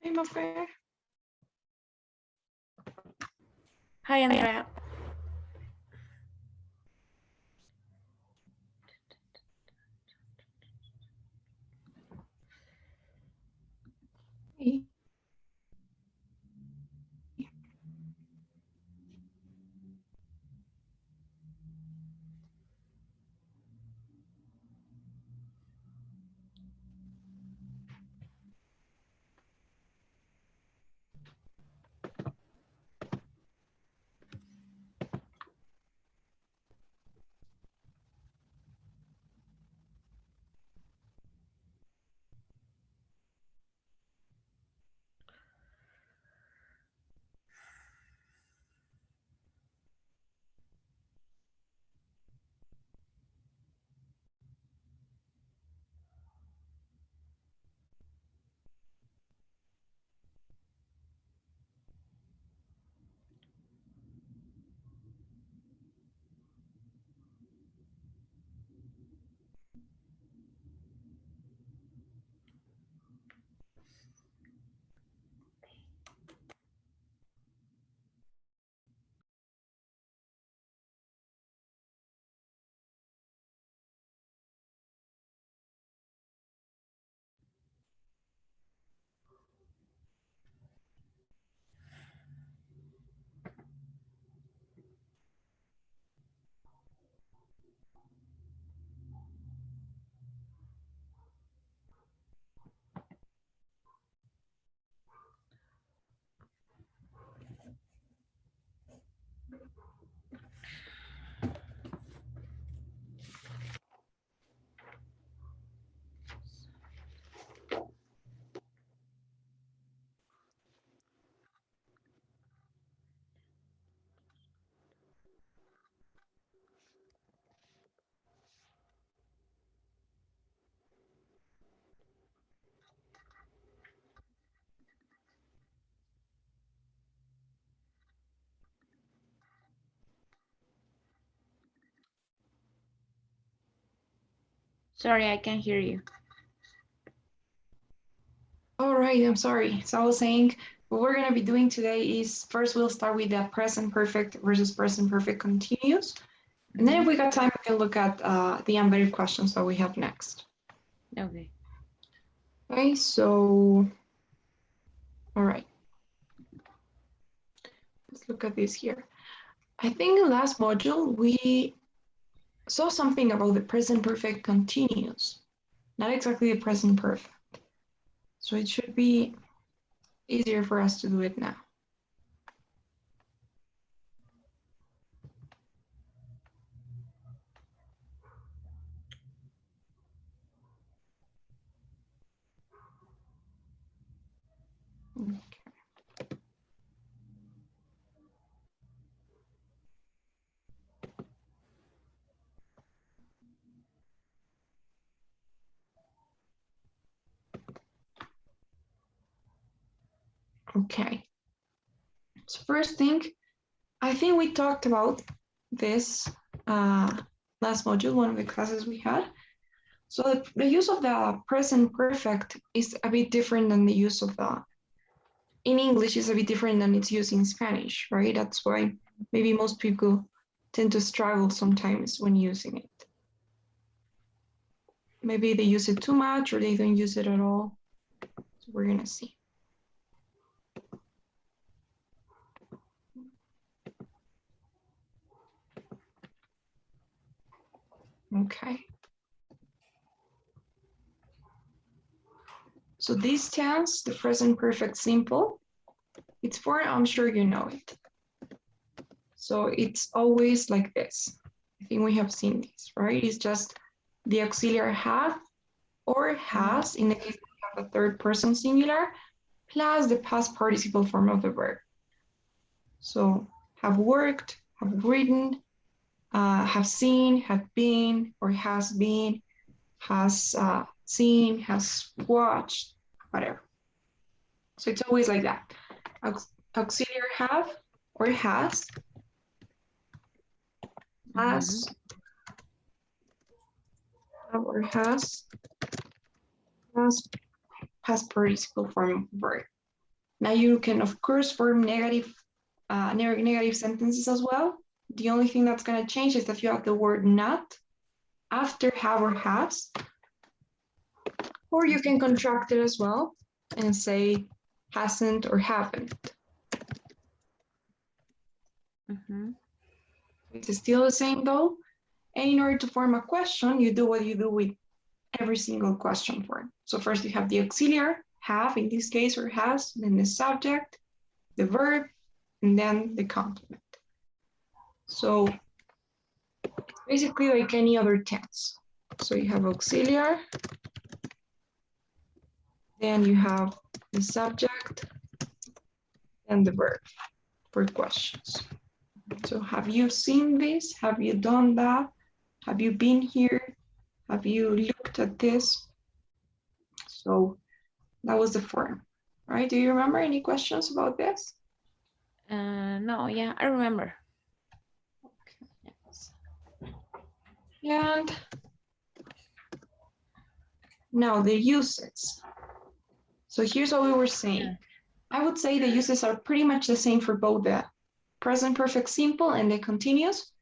Hi, Mafe. Hi, Andrea. Hey. Sorry, I can't hear you. All right, I'm sorry. So I was saying what we're going to be doing today is first we'll start with the present perfect versus present perfect continuous. And then if we got time, we can look at the embedded questions that we have next. Okay. Okay, so, all right. Let's look at this here. I think in last module, we saw something about the present perfect continuous, not exactly the present perfect. So it should be easier for us to do it now. Okay. So first thing, I think we talked about this last module, one of the classes we had. So the use of the present perfect is a bit different than the use of the, in English is a bit different than it's used in Spanish, right? That's why maybe most people tend to struggle sometimes when using it. Maybe they use it too much or they don't use it at all. So we're gonna see. Okay. So this tense, the present perfect simple, it's for, I'm sure you know it. So it's always like this. I think we have seen this, right? It's just the auxiliary have or has, in the case we have a third person singular, plus the past participle form of the verb. So have worked, have written, have seen, have been, or has been, has seen, has watched, whatever. So it's always like that. Auxiliary have or has or has past participle form of verb. Now you can, of course, form negative sentences as well. The only thing that's going to change is that you have the word not after have or has. Or you can contract it as well and say hasn't or haven't. It's still the same though. And in order to form a question, you do what you do with every single question form. So first you have the auxiliary, have in this case, or has, then the subject, the verb, and then the complement. So basically like any other tense. So you have auxiliary, then you have the subject, and the verb for questions. So have you seen this? Have you done that? Have you been here? Have you looked at this? So that was the form, right? Do you remember any questions about this? No, yeah, I remember. Okay. And now the uses. So here's what we were saying. Yeah. I would say the uses are pretty much the same for both the present perfect simple and the continuous.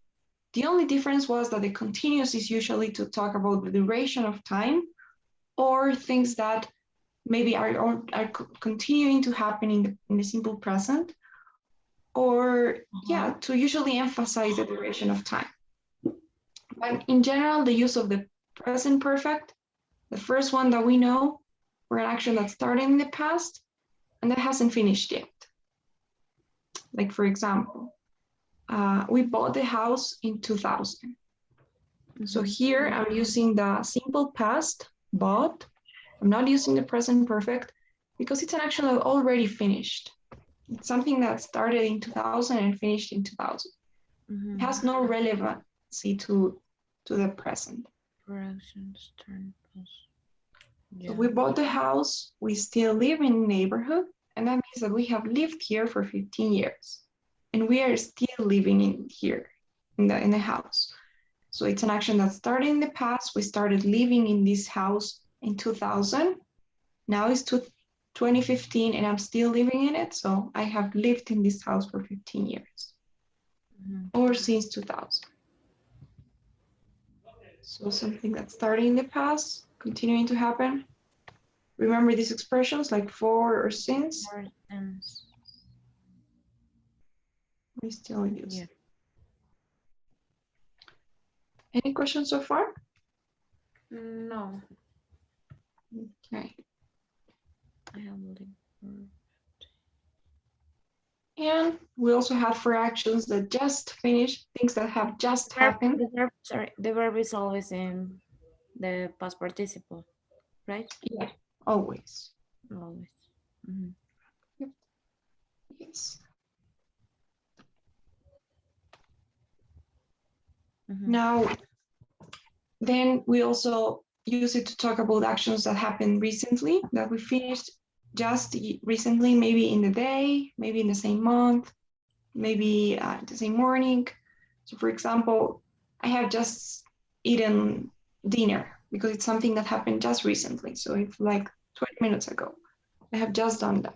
The only difference was that the continuous is usually to talk about the duration of time or things that maybe are continuing to happen in the simple present, or yeah, to usually emphasize the duration of time. But in general, the use of the present perfect, the first one that we know, for an action that started in the past and that hasn't finished yet. Like for example, we bought the house in 2000. So here I'm using the simple past, bought. I'm not using the present perfect because it's an action that already finished. It's something that started in 2000 and finished in 2000. It has no relevancy to the present. Yeah. So we bought the house, we still live in the neighborhood, and that means that we have lived here for 15 years. And we are still living in here, in the house. So it's an action that started in the past. We started living in this house in 2000. Now it's 2015 and I'm still living in it. So I have lived in this house for 15 years or since 2000. So something that started in the past, continuing to happen. Remember these expressions like for or since? We still use. Yeah. Any questions so far? No. Okay. I have And we also have for actions that just finished, things that have just happened. The verb is always in the past participle, right? Yeah, always. Always. Yes. Now, then we also use it to talk about actions that happened recently, that we finished just recently, maybe in the day, maybe in the same month, maybe the same morning. So for example, I have just eaten dinner because it's something that happened just recently. So it's like 20 minutes ago. I have just done that.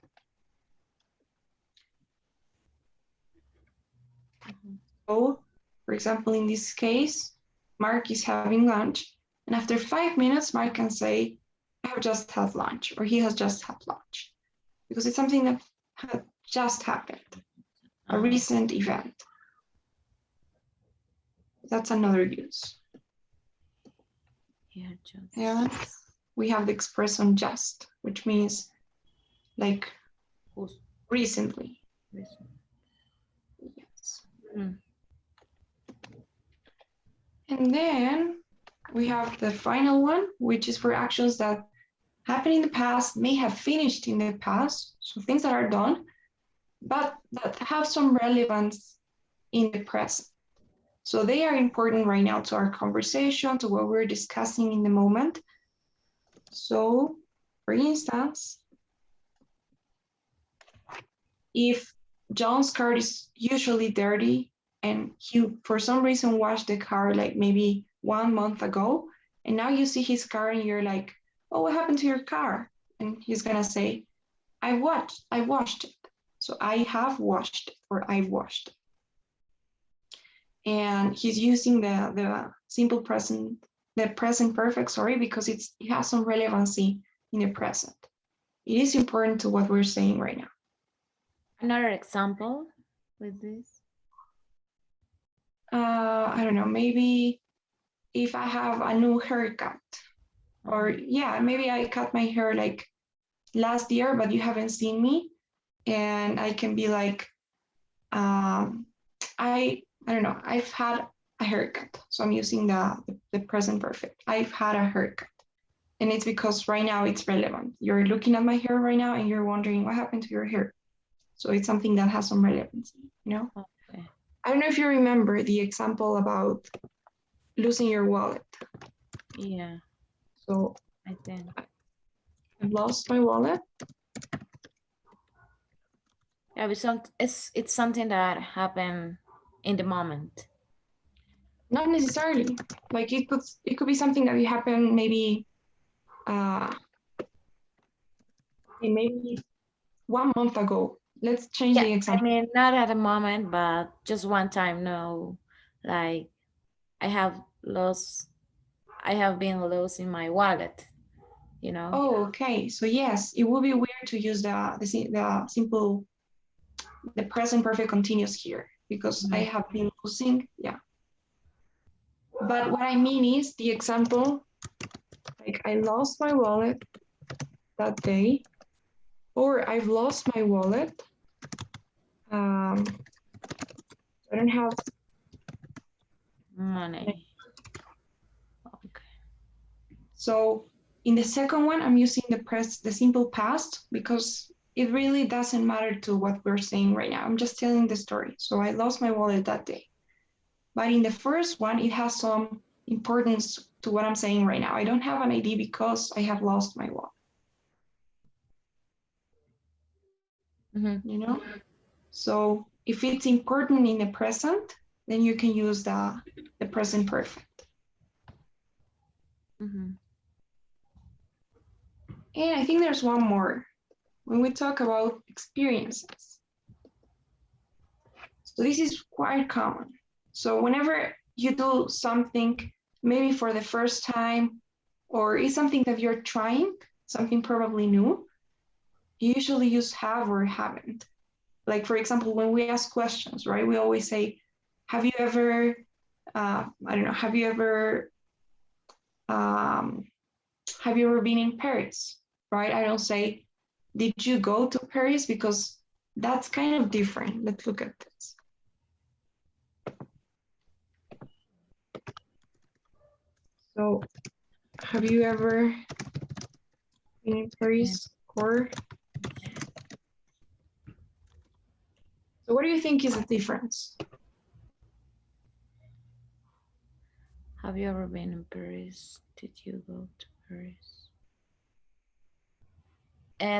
So, for example, in this case, Mark is having lunch. And after 5 minutes, Mark can say, I have just had lunch, or he has just had lunch. Because it's something that had just happened, a recent event. That's another use. Yeah, just. And we have the expression just, which means like recently. Yes. And then we have the final one, which is for actions that happened in the past, may have finished in the past, so things that are done, but that have some relevance in the present. So they are important right now to our conversation, to what we're discussing in the moment. So, for instance, if John's car is usually dirty and he, for some reason, washed the car like maybe 1 month ago, and now you see his car and you're like, oh, what happened to your car? And he's gonna say, I washed it. So I have washed it, or I washed it. And he's using the simple present, the present perfect, sorry, because it has some relevancy in the present. It is important to what we're saying right now. Another example with this? I don't know, maybe if I have a new haircut, or yeah, maybe I cut my hair like last year, but you haven't seen me, and I can be like, I don't know, I've had a haircut. So I'm using the present perfect. I've had a haircut. And it's because right now it's relevant. You're looking at my hair right now and you're wondering what happened to your hair. So it's something that has some relevancy, you know? Okay. I don't know if you remember the example about losing your wallet. Yeah, So I think. I've lost my wallet. Yeah, but it's something that happened in the moment. Not necessarily. Like it could be something that happened maybe maybe 1 month ago. Let's change Yeah, the I example. mean, not at the moment, but just one time. No, like I have lost, I have been losing my wallet. You know. Oh, okay. So yes, it would be weird to use the simple, the present perfect continuous here because I Mhm. have been losing. Yeah. But what I mean is the example, like I lost my wallet that day, or I've lost my wallet. Um, I don't have. Money. Okay. So in the second one, I'm using the simple past because it really doesn't matter to what we're saying right now. I'm just telling the story. So I lost my wallet that day. But in the first one, it has some importance to what I'm saying right now. I don't have an ID because I have lost my wallet, Mm-hmm. you know? So if it's important in the present, then you can use the present perfect. Mm-hmm. And I think there's one more when we talk about experiences. So this is quite common. So whenever you do something, maybe for the first time, or it's something that you're trying, something probably new, you usually use have or haven't. Like, for example, when we ask questions, right, we always say, have you ever, I don't know, um, have you ever been in Paris, right? I don't say, did you go to Paris? Because that's kind of different. Let's look at this. So, have you ever been in Yeah. Paris? Or so, what do you think is the difference? Have you ever been in Paris? Did you go to Paris?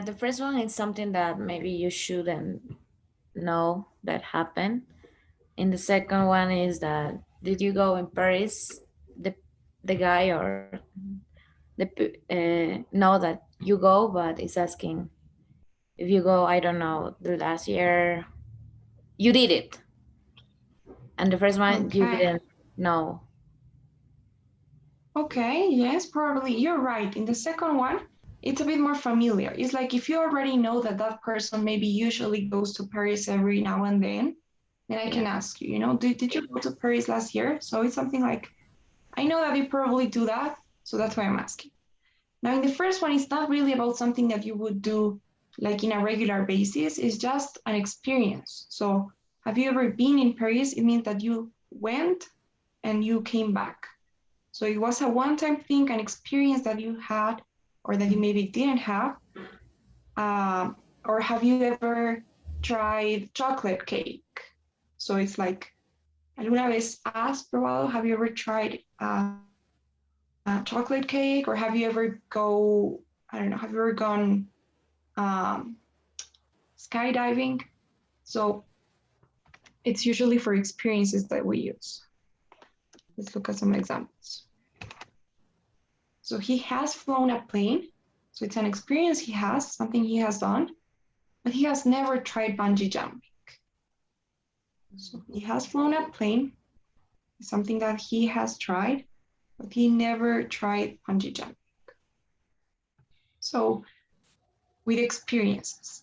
The first one is something that maybe you shouldn't know that happened. And the second one is that did you go in Paris? The guy or know that you go, but it's asking if you go. I don't know. The last year you did it, and the first one you Okay. didn't know. Okay, yes, probably you're right. In the second one, it's a bit more familiar. It's like if you already know that that person maybe usually goes to Paris every now and then I can Yeah. ask you, you know, did you go to Paris last year? So it's something like, I know that you probably do that, so that's why I'm asking. Now, in the first one, it's not really about something that you would do like in a regular basis, it's just an experience. So, have you ever been in Paris? It means that you went and you came back. So it was a one-time thing, an experience that you had or that you maybe didn't have. Or have you ever tried chocolate cake? So it's like, ¿alguna vez has probado? Have you ever tried chocolate cake? Or have you ever I don't know, have you ever gone um, skydiving? So it's usually for experiences that we use. Let's look at some examples. So he has flown a plane. So it's an experience he has, something he has done. but he has never tried bungee jumping. So he has flown a plane, something that he has tried, but he never tried bungee jumping. So with experiences.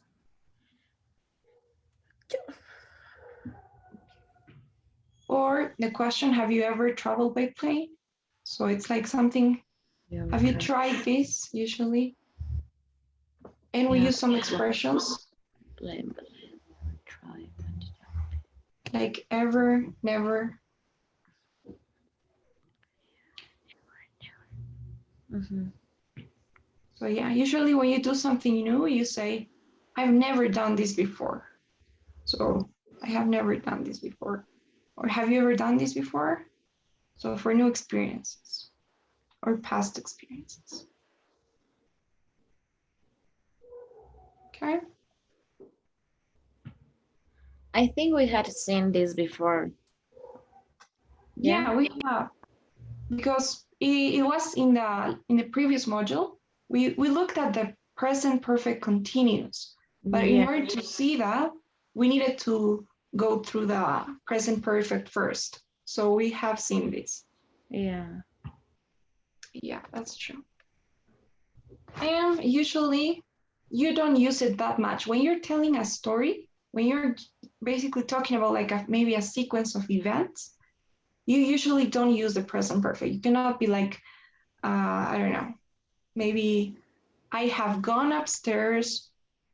Or the question, have you ever traveled by plane? So it's like something, have you tried this usually? And we use some expressions like ever, never. So yeah, usually when you do something new, you say, I've never done this before. So I have never done this before. Or have you ever done this before? So for new experiences or past experiences. Okay. I think we had seen this before. Yeah, we have, because it was in the previous module. We looked at the present perfect continuous, but in order to see that, we needed to go through the present perfect first. So we have seen this. Yeah. Yeah, that's true. And usually you don't use it that much. When you're telling a story, when you're basically talking about like maybe a sequence of events, you usually don't use the present perfect. You cannot be like, I don't know, maybe I have gone upstairs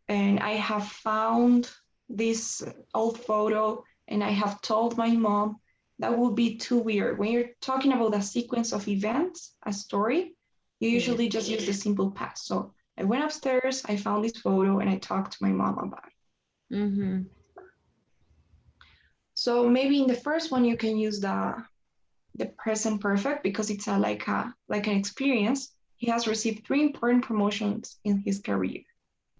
and I have found this old photo and I have told my mom. That would be too weird. When you're talking about a sequence of events, a story, you usually just use the simple past. So I went upstairs, I found this photo, and I talked to my mom about it. Mm-hmm. So maybe in the first one, you can use the present perfect because it's like an experience. He has received 3 important promotions in his career.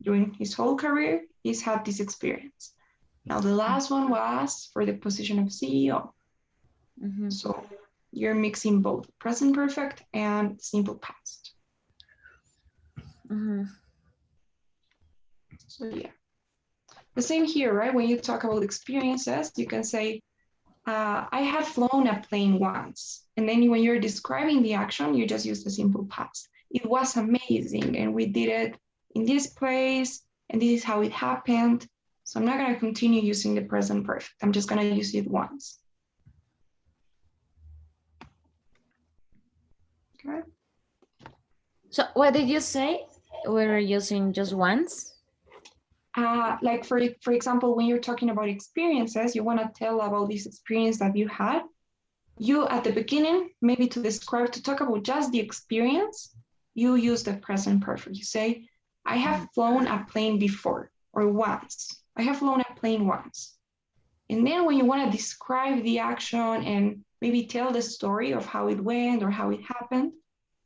During his whole career, he's had this experience. Now the last one was for the position of CEO. Mm-hmm. So you're mixing both present perfect and simple past. Mm-hmm. So yeah. The same here, right? When you talk about experiences, you can say, I have flown a plane once. And then when you're describing the action, you just use the simple past. It was amazing, and we did it in this place, and this is how it happened. So I'm not going to continue using the present perfect. I'm just going to use it once. Okay. So what did you say? We're using just once? Like for example, when you're talking about experiences, you want to tell about this experience that you had. You at the beginning, maybe to talk about just the experience, you use the present perfect. You say, I have flown a plane before or once. I have flown a plane once. And then when you want to describe the action and maybe tell the story of how it went or how it happened,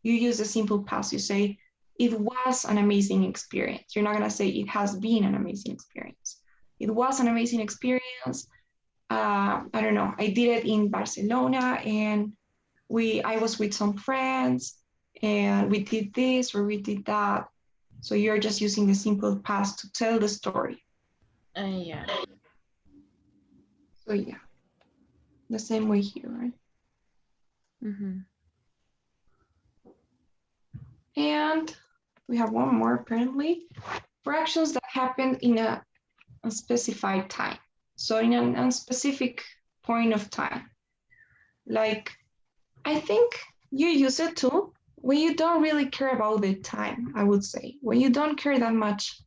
you use the simple past. You say, it was an amazing experience. You're not going to say it has been an amazing experience. It was an amazing experience. I don't know, I did it in Barcelona and I was with some friends and we did this or we did that. So you're just using the simple past to tell the story. Yeah. So yeah, the same way here, right? Mm-hmm. And we have one more apparently. For actions that happened in a specified time. So in an unspecific point of time. Like, I think you use it too when you don't really care about the time, I would say. When you don't care that much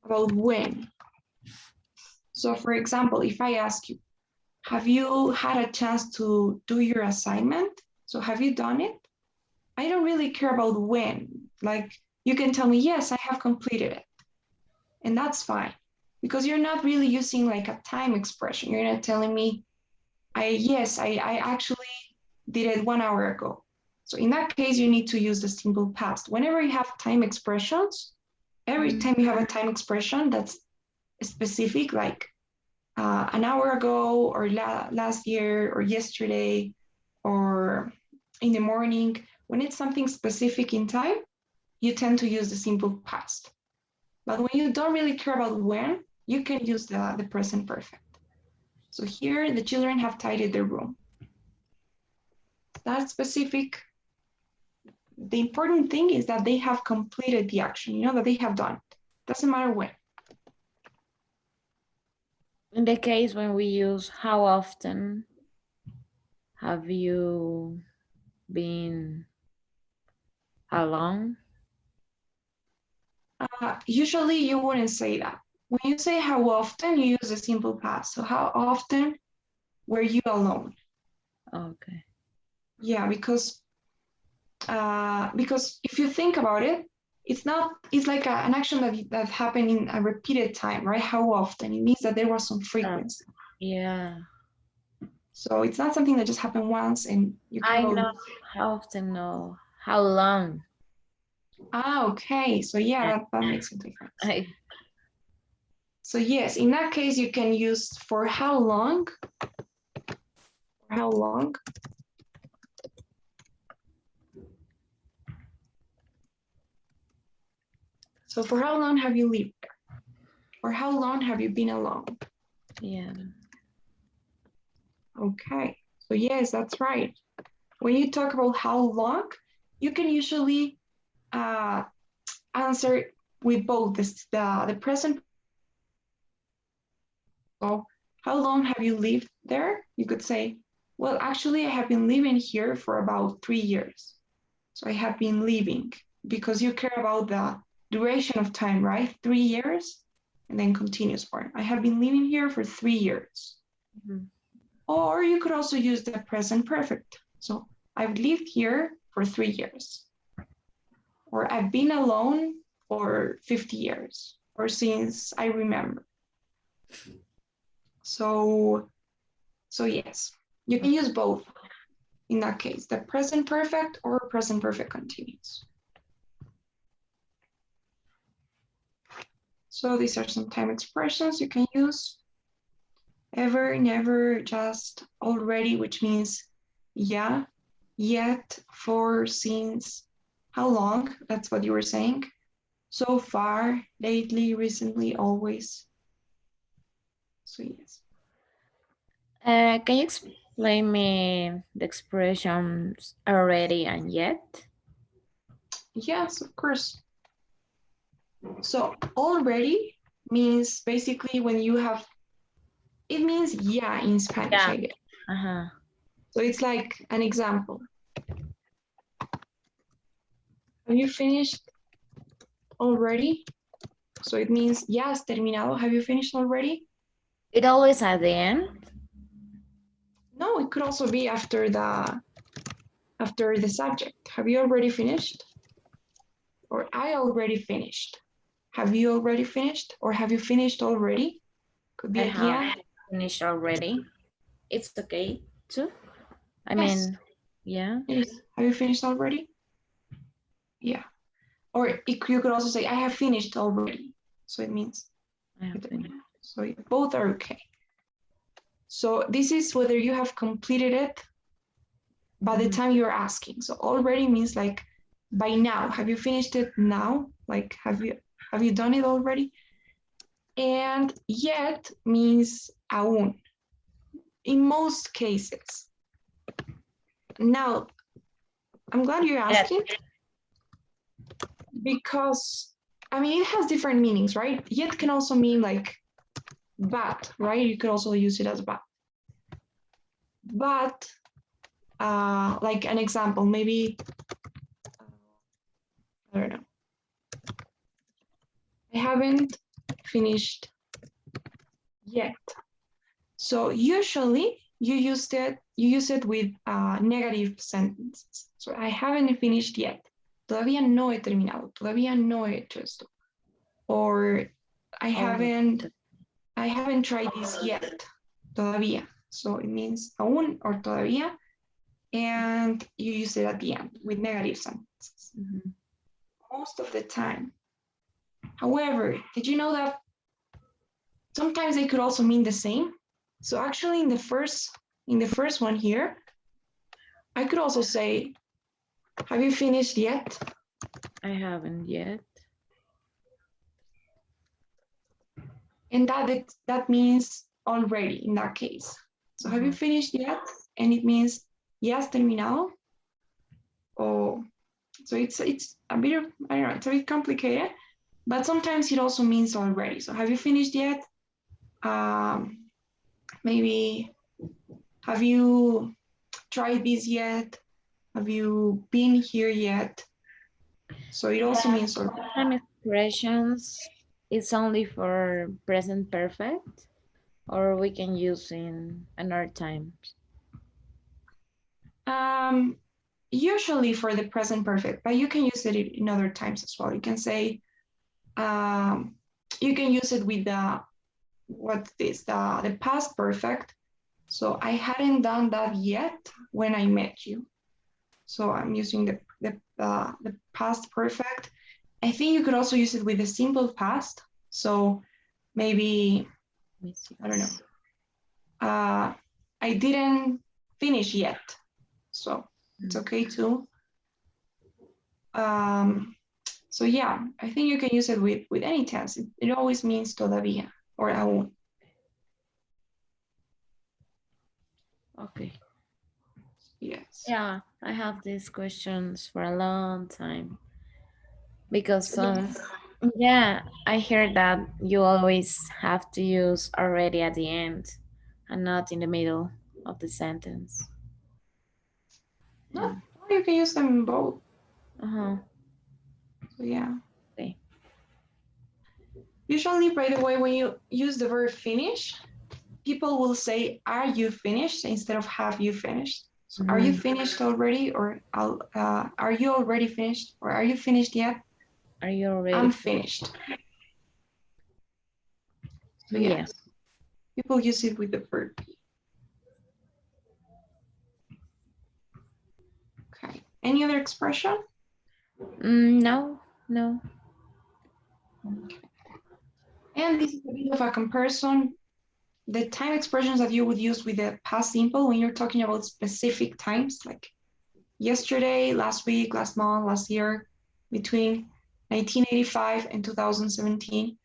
about when. So for example, if I ask you, have you had a chance to do your assignment? So have you done it? I don't really care about when. Like you can tell me, yes, I have completed it. And that's fine because you're not really using like a time expression. You're not telling me, I actually did it 1 hour ago. So in that case, you need to use the simple past. Whenever you have time expressions, every time you have a time expression that's specific, like an hour ago or last year or yesterday or in the morning, when it's something specific in time, you tend to use the simple past. But when you don't really care about when, you can use the present perfect. So here, the children have tidied their room. That's specific. The important thing is that they have completed the action, that they have done it. Doesn't matter when. In the case when we use how often have you been, how long? Usually you wouldn't say that. When you say how often, you use the simple past. So how often were you alone? Okay. Yeah, because if you think about it, it's like an action that happened in a repeated time, right? How often? It means that there was some frequency. Yeah. So it's not something that just happened once and you I can know how often, no. How long? Okay. So yeah, that makes a difference. I, So yes, in that case, you can use for how long. For how long? So for how long have you lived there? Or how long have you been alone? yeah. Okay. So yes, that's right. When you talk about how long, you can usually answer with both the present. So how long have you lived there? You could say, well, actually, I have been living here for about 3 years. So I have been living because you care about the duration of time, right? 3 years and then continuous form. I have been living here for 3 years. Mhm. Or you could also use the present perfect. So I've lived here for 3 years. Or I've been alone for 50 years or since I remember. So yes, you can use both in that case, the present perfect or present perfect continuous. So these are some time expressions you can use. Ever, never, just, already, which means yeah, yet, for, since, how long, that's what you were saying. So far, lately, recently, always. So yes. Can you explain me the expressions already and yet? Yes, of course. So already means basically when you have, it means yeah in Spanish, Yeah. I guess. Uh-huh. So it's like an example. Have you finished already? So it means, ya has terminado. Have you finished already? It always at the end? No, it could also be after the subject. Have you already finished? Or I already finished. Have you already finished? Or have you finished already? Could be I at the have end. finished already. It's okay too. I Yes, mean, yeah. it is. Have you finished already? Yeah. Or you could also say, I have finished already. So it means, I have finished. so yeah, both are okay. So this is whether you have completed it by the time you're asking. So already means like by now. Have you finished it now? Like have you done it already? And yet means aún in most cases. Now, I'm glad you're asking because I mean it has different meanings, right? Yet can also mean like but, right? You could also use it as but. But like an example, maybe I don't know. I haven't finished yet. So usually you use it with negative sentences. So I haven't finished yet. Todavía no he terminado. Todavía no he hecho esto. Or I haven't tried this yet. Todavía. So it means aún or todavía. And you use it at the end with negative sentences. Most of the time. However, did you know that sometimes they could also mean the same? So actually in the first one here, I could also say, have you finished yet? I haven't yet. And that means already in that case. So have you finished yet? And it means ya has terminado. Or so it's a bit of, I don't know, it's a bit complicated, but sometimes it also means already. So have you finished yet? Maybe have you tried this yet? Have you been here yet? So it also means already. Time expressions is only for present perfect, or we can use in another times. Usually for the present perfect, but you can use it in other times as well. You can say, you can use it with the past perfect. So I hadn't done that yet when I met you. So I'm using the past perfect. I think you could also use it with the simple past. So maybe, I don't know, I didn't finish yet. So it's okay too. So yeah, I think you can use it with any tense. It always means todavía or aún. Okay. Yes. Yeah, I have these questions for a long time because yeah, I hear that you always have to use already at the end and not in the middle of the sentence. No, Yeah. you can use them both. Uh-huh. So yeah. Okay. Usually, by the way, when you use the verb finish, people will say, "Are you finished?" instead of "Have you finished?" So, are you finished already, or are you already finished, or are you finished yet? Are you already? I'm finished. So yeah, people use it with the verb be. Okay. Any other expression? No, no. Okay. And this is a bit of a comparison. The time expressions that you would use with the past simple when you're talking about specific times, like yesterday, last week, last month, last year, between 1985 and 2017.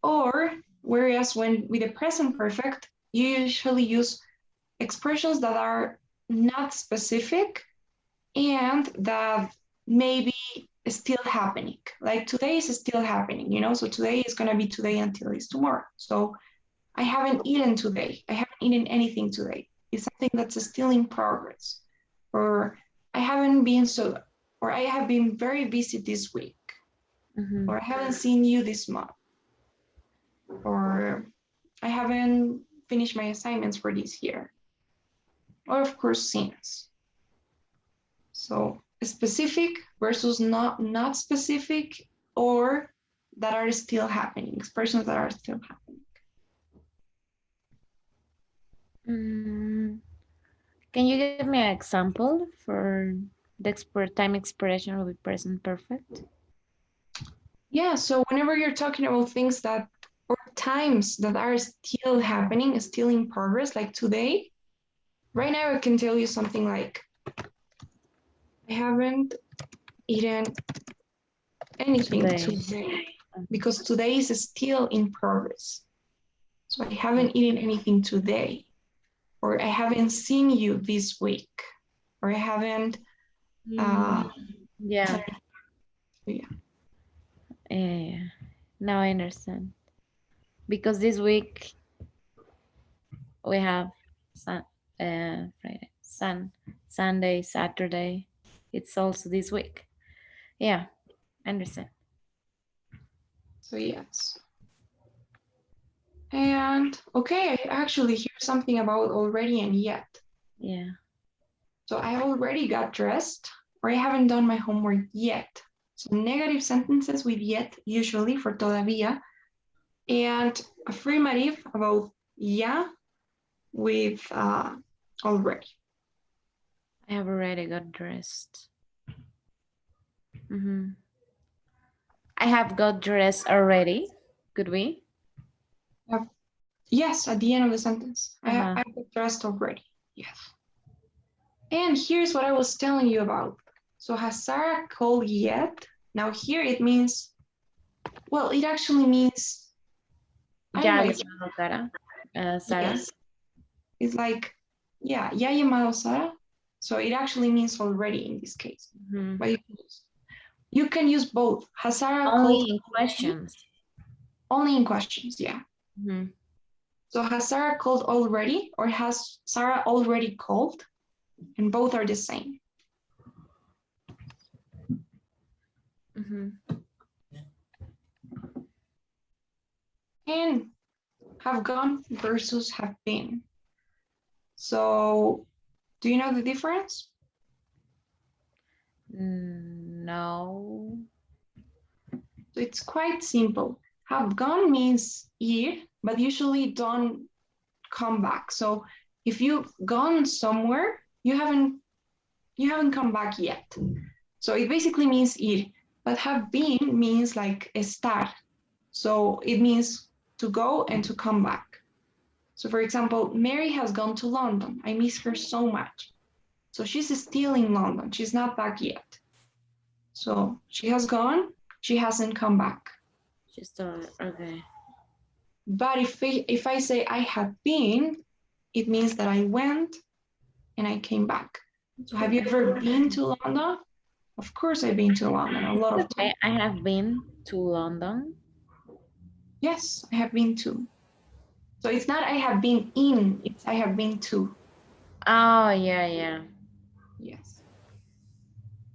Or whereas when with the present perfect, you usually use expressions that are not specific and that maybe is still happening. Like today is still happening, so today is going to be today until it's tomorrow. So I haven't eaten today. I haven't eaten anything today. It's something that's still in progress. Or I haven't been or I have been very busy this week. Or I haven't seen you this month. Or I haven't finished my assignments for this year. Or of course, since. So specific versus not specific, or that are still happening, expressions that are still happening. Can you give me an example for the time expression with present perfect? Yeah, so whenever you're talking about things that, or times that are still happening, still in progress, like today, right now I can tell you something like, I haven't eaten anything today because today is still in progress. So I haven't eaten anything today, or I haven't seen you this week, or I haven't. Yeah. Yeah. Now I understand. Because this week we have Friday, Sunday, Saturday. It's also this week. Yeah, I understand. So yes. And okay, I actually hear something about already and yet. Yeah. So I already got dressed, or I haven't done my homework yet. So negative sentences with yet usually for todavía, and affirmative about ya with already. I have already got dressed. I have got dressed already. Could we? Yes, at the end of the sentence. I got dressed already. Yes. And here's what I was telling you about. So has Sarah called yet? Now here it means, well, it actually means I don't Ya know. llamado Sara. Sara. Yes, it's like, yeah, ya llamado Sara. So it actually means already in this case. Mhm. But you can use both. Has Sarah Only called in questions. only in questions? Yeah. Mhm. So has Sarah called already, or has Sarah already called? And both are the same. Mhm. And have gone versus have been. So do you know the difference? No. So it's quite simple. Have gone means ir, but usually don't come back. So if you've gone somewhere, you haven't come back yet. So it basically means ir. But have been means like estar. So it means to go and to come back. So for example, Mary has gone to London. I miss her so much. So she's still in London. She's not back yet. So she has gone, she hasn't come back. Just okay. But if I say I have been, it means that I went and I came back. So have you ever been to London? Of course I've been to London a lot of times. I have been to London. Yes, I have been to. So it's not I have been in, it's I have been to. Oh yeah, yeah. Yes.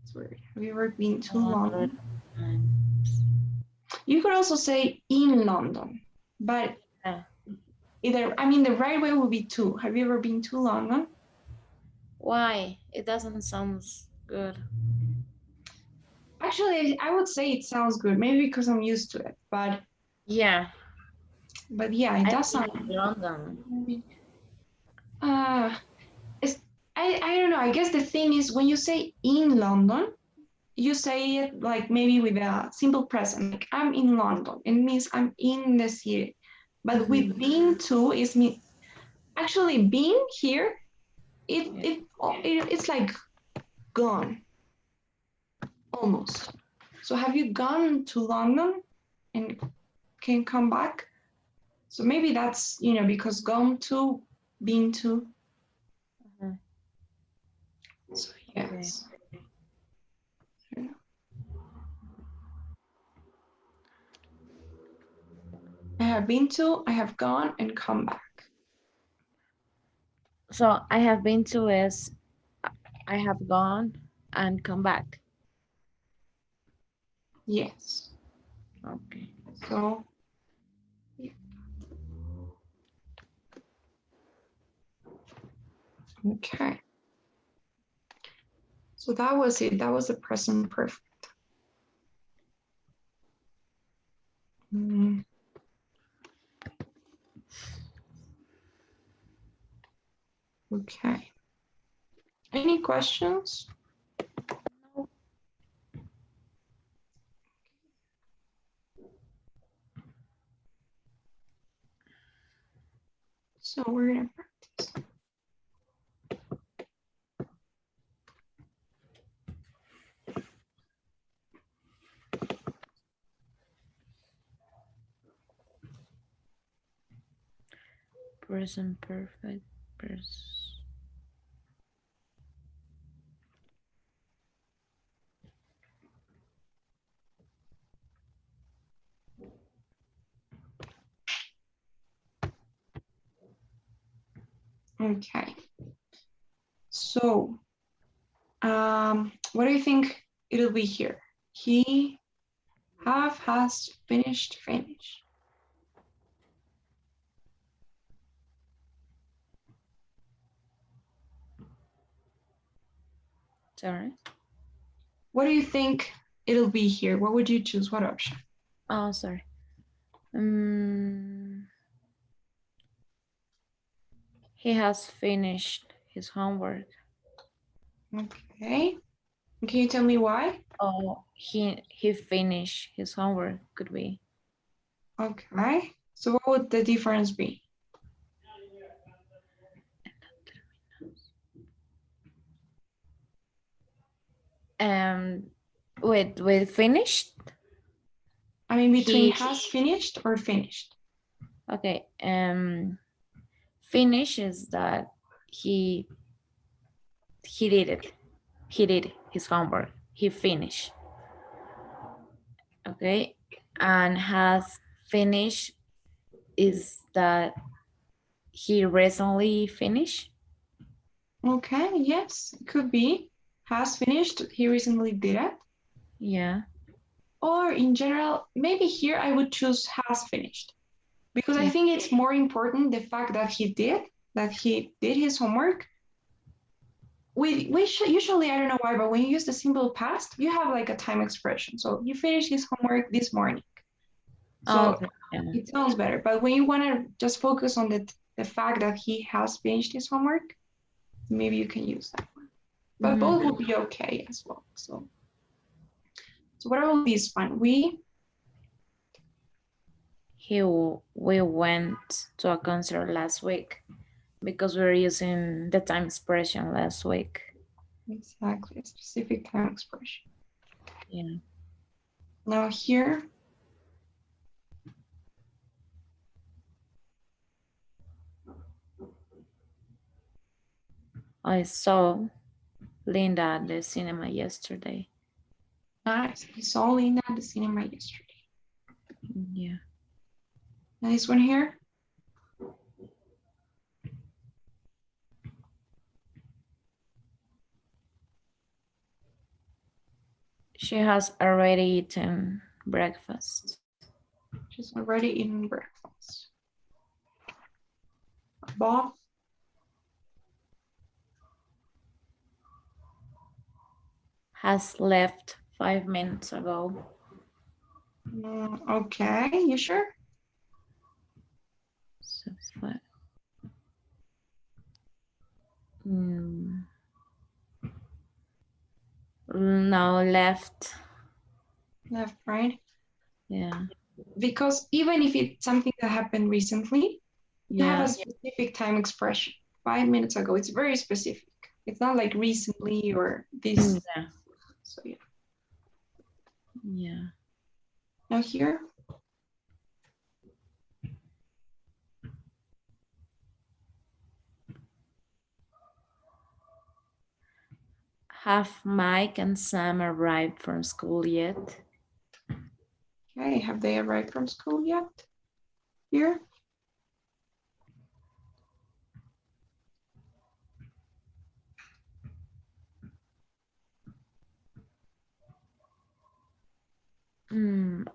It's weird. Have you ever been to A lot of London? times. You could also say in London, but Yeah. the right way would be to. Have you ever been to London? Why? It doesn't sound good. Actually, I would say it sounds good, maybe because I'm used to it, Yeah, but yeah, it I've does been sound. in London. Uh, it's, I don't know. I guess the thing is when you say in London, you say it like maybe with a simple present, like I'm in London. It means I'm in the city. But Mhm. with been to is me actually being here. It, Yeah. it it's like gone almost. So have you gone to London and can come back? So maybe that's because gone to, been to. Mhm. So Okay. yes. I have been to, I have gone and come back. So I have been to is I have gone and come back. Yes. Okay. So yeah. Okay. So that was it. That was the present perfect. Mm, okay. Any questions? So we're gonna practice. Present perfect. Pres Okay. So what do you think it'll be here? He has finished, finish. Sorry. What do you think it'll be here? What would you choose? What option? Oh, sorry. Um, he has finished his homework. Okay. Can you tell me why? Oh, he finished his homework. Could be. Okay. So what would the difference be? Um, with finished. I mean, between He has finished or finished? Okay. Finish is that he did it. He did his homework. He finished. Okay. And has finished is that he recently finished. Okay, yes, it could be. Has finished, he recently did it. Yeah. Or in general, maybe here I would choose has finished because I think it's more important the fact that he did his homework. We should, usually, I don't know why, but when you use the simple past, you have like a time expression. So you finished his homework this morning. So Okay. Yeah. it sounds better. But when you want to just focus on the fact that he has finished his homework, maybe you can use that one. But Mhm. both will be okay as well. So what about this one? We We went to a concert last week because we were using the time expression last week. exactly a specific time expression. Yeah. Now here, I saw Linda at the cinema yesterday. nice. We saw Lena at the cinema yesterday. Yeah. Now this one here, She has already eaten breakfast. she's already eaten breakfast. Bob, Has left 5 minutes ago. okay, you sure? So fi- mm, no, left. Left, right? Yeah. Because even if it's something that happened recently, you have Yeah. a specific time expression. 5 minutes ago, it's very specific. It's not like recently or this. Yeah. So yeah. Yeah. Now here, Have Mike and Sam arrived from school yet? okay, have they arrived from school yet? Here,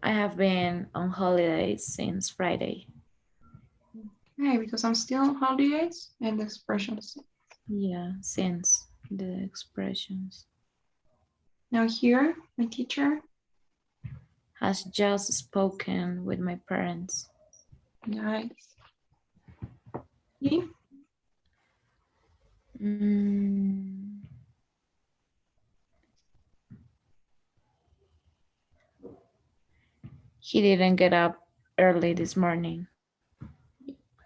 I have been on holidays since Friday. okay, because I'm still on holidays and the expressions. Yeah, since the expressions. Now here, my teacher, Has just spoken with my parents. nice. He, Mm, he didn't get up early this morning.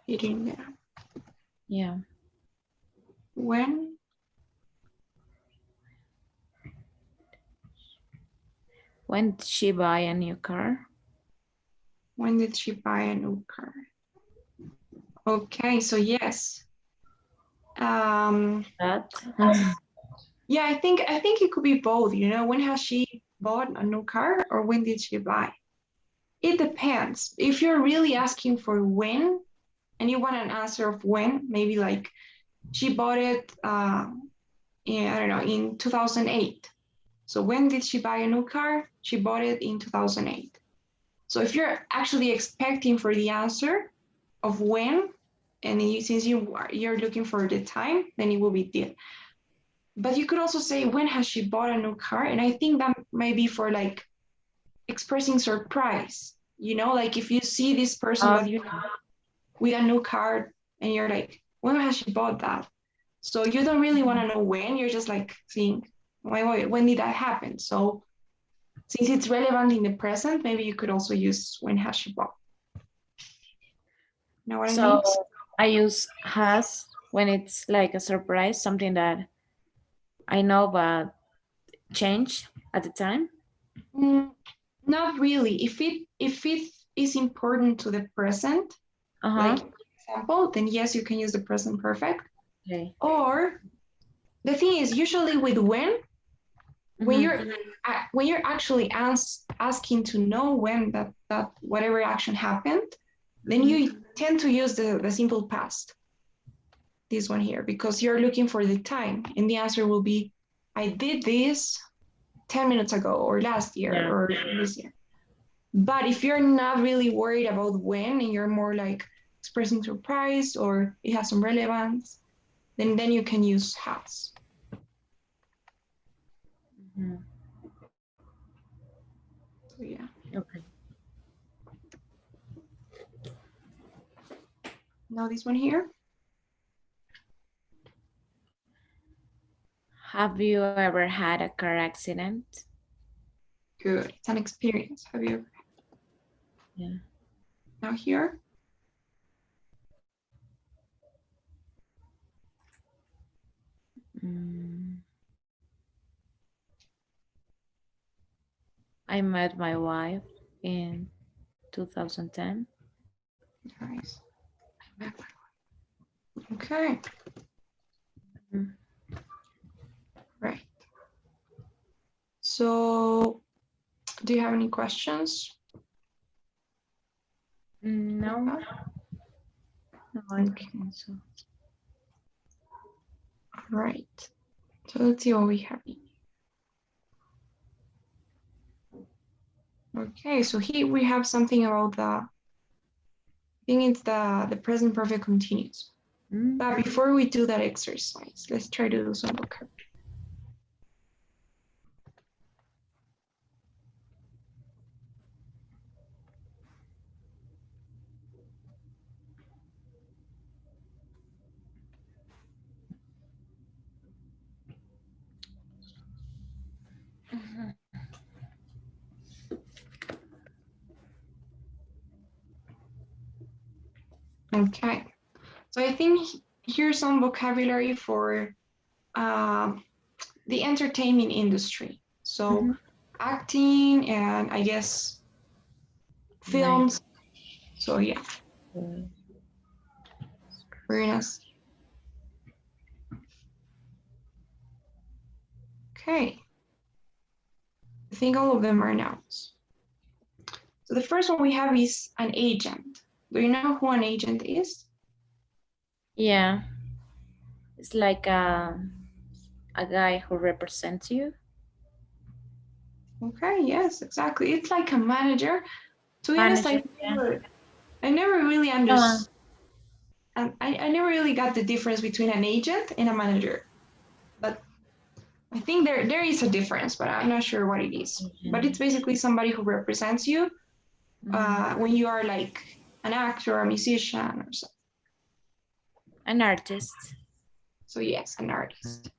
he didn't get up. Yeah. When? When did she buy a new car? When did she buy a new car? Okay, so yes. That? Yeah, I think it could be both, you know, when has she bought a new car or when did she buy? It depends. If you're really asking for when and you want an answer of when, maybe like she bought it I don't know, in 2008. So when did she buy a new car? She bought it in 2008. So if you're actually expecting for the answer of when, and since you're looking for the time, then it will be did. But you could also say when has she bought a new car? And I think that might be for like expressing surprise. You know, like if you see this person Uh, that you know with a new car and you're like, when has she bought that? So you don't really want to know when, you're just like seeing, when did that happen? So since it's relevant in the present, maybe you could also use when has she bought. You know what I so mean? I use has when it's like a surprise, something that I know but change at the time. Mm, not really. If it is important to the present, like example, then yes, you can use the present perfect. Okay. Or the thing is, usually with when you're actually asking to know when that whatever action happened, then you tend to use the simple past, this one here, because you're looking for the time, and the answer will be, I did this 10 minutes ago, or last year, or this year. But if you're not really worried about when, and you're more like expressing surprise, or it has some relevance, then you can use has. So yeah. Okay. Now this one here. Have you ever had a car accident? Good. It's an experience. Have you ever? Yeah. Now here. I met my wife in 2010. Nice. Okay. Right. So, do you have any questions? No. No, I don't think so. All right. So let's see what we have. Okay, so here we have something about I think it's the present perfect continuous. But before we do that exercise, let's try to do some vocabulary. Okay, so I think here's some vocabulary for the entertainment industry. So acting and I guess films. So yeah, we're gonna see. Okay, I think all of them are nouns. So the first one we have is an agent. Do you know who an agent is? Yeah. It's like a guy who represents you. Okay, yes, exactly. It's like a manager. To be honest, Manager, I never really yeah. understood. I never really got the difference between an agent and a manager. But I think there is a difference, but I'm not sure what it is. But it's basically somebody who represents you when you are like an actor, a musician, or something. An artist. So yes, an artist.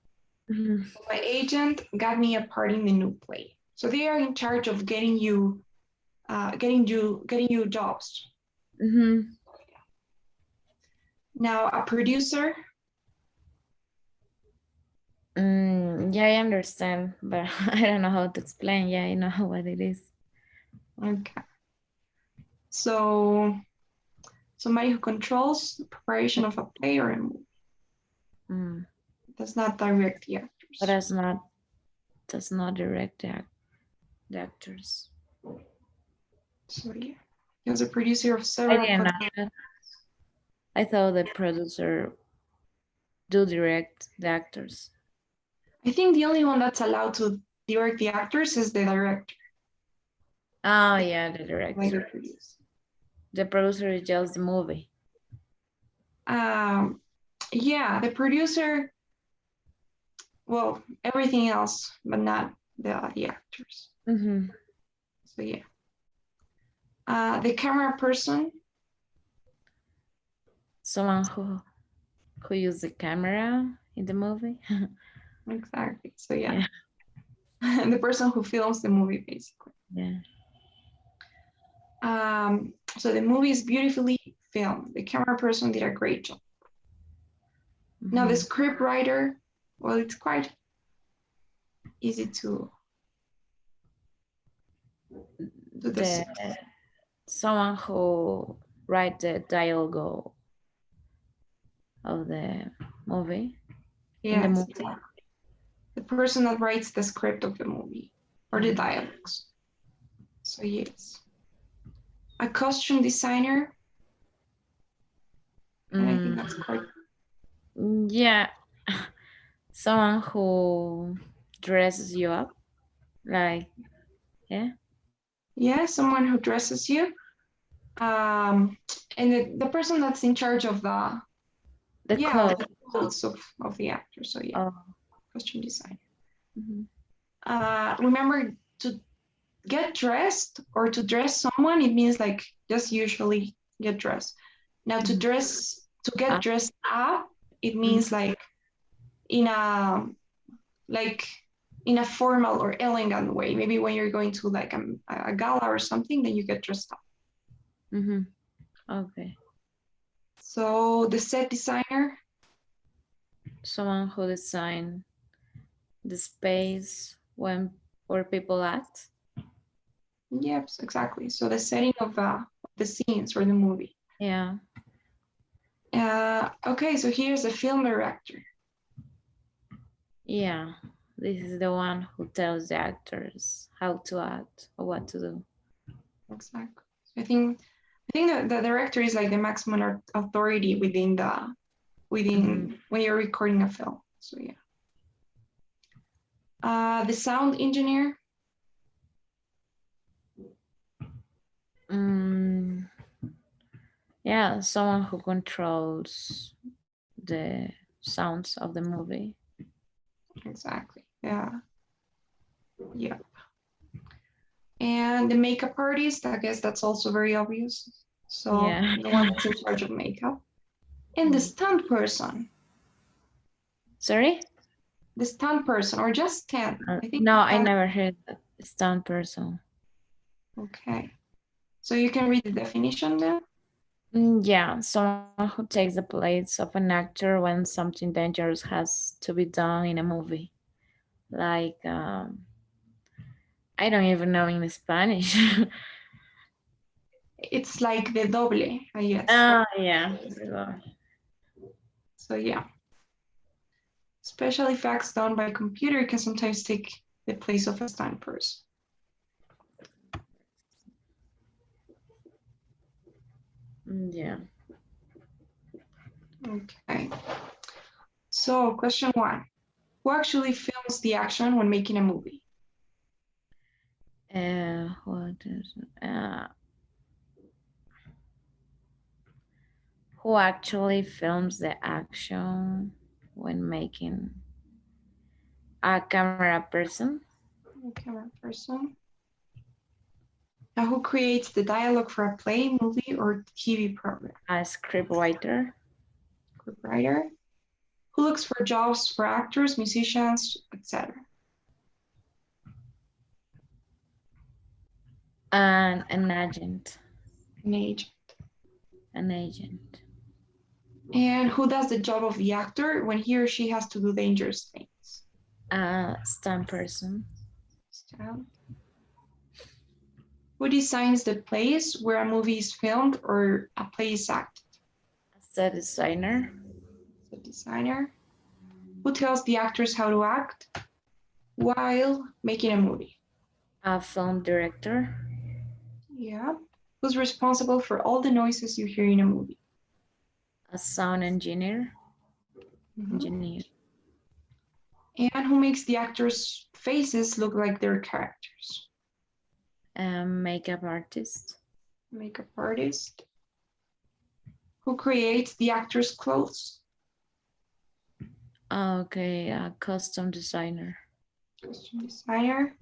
So my agent got me a part in the new play. So they are in charge of getting you jobs. Now a producer. Yeah, I understand, but I don't know how to explain. Yeah, I know what it is. Okay. So somebody who controls the preparation of a play or a movie. Does not direct the actors. But does not direct the actors. So yeah, he was a producer of several. I thought the producer do direct the actors. I think the only one that's allowed to direct the actors is the director. Oh yeah, the director. Like the producer. The producer is just the movie. Yeah, the producer. Well, everything else, but not the actors. So yeah. The camera person. Someone who used the camera in the movie. Exactly. So yeah. The person who films the movie, basically. Yeah. So the movie is beautifully filmed. The camera person did a great job. Now the script writer, well, it's quite easy to do this. Someone who write the dialogue of the movie? In the Yes, movie? yeah. The person that writes the script of the movie or the dialogues. So yes. A costume designer. And I think that's quite. Yeah, someone who dresses you up, like, yeah. Yeah, someone who dresses you. And the person that's in charge of the, The yeah, clothes. the clothes of the actor. So yeah, Oh. costume design. Mhm. Remember, to get dressed or to dress someone, it means like just usually get dressed. Now Mhm. to get Ah, dressed up, it mhm. means in a like in a formal or elegant way. Maybe when you're going to like a gala or something, then you get dressed up. Mhm. Okay. So the set designer. Someone who design the space when where people act. Yep, exactly. So the setting of the scenes or the movie. Yeah. Okay, so here's a film director. Yeah. This is the one who tells the actors how to act or what to do. Exactly. So I think that the director is like the maximum authority Mhm. within when you're recording a film. So yeah. The sound engineer. Mm, yeah, someone who controls the sounds of the movie. Exactly. Yeah. Yeah. And the makeup artist, I guess that's also very obvious. So Yeah. the one that's in charge of makeup. And the Mm. stunt person. Sorry? The stunt person, or just stunt. I think No, I stunt. never heard that. Stunt person. Okay. So you can read the definition then. Yeah, someone who takes the place of an actor when something dangerous has to be done in a movie. Like, I don't even know in Spanish. It's like the doble, I guess. Oh, yeah. So yeah. Special effects done by computer can sometimes take the place of a stunt person. Yeah. Okay. So question one. Who actually films the action when making a movie? What is who actually films the action when making a camera person? Camera person. Now, who creates the dialogue for a play, movie, or TV program? A script writer? Script writer. Who looks for jobs for actors, musicians, etc. And an agent. An agent. An agent. And who does the job of the actor when he or she has to do dangerous things? A stunt person. So, who designs the place where a movie is filmed or a play is acted? A set designer. The designer. Who tells the actors how to act while making a movie? A film director. Yeah. Who's responsible for all the noises you hear in a movie? A sound engineer. Mhm. Engineer. And who makes the actors' faces look like their characters? A makeup artist. Makeup artist. Who creates the actors' clothes? Okay, a custom designer. Costume designer.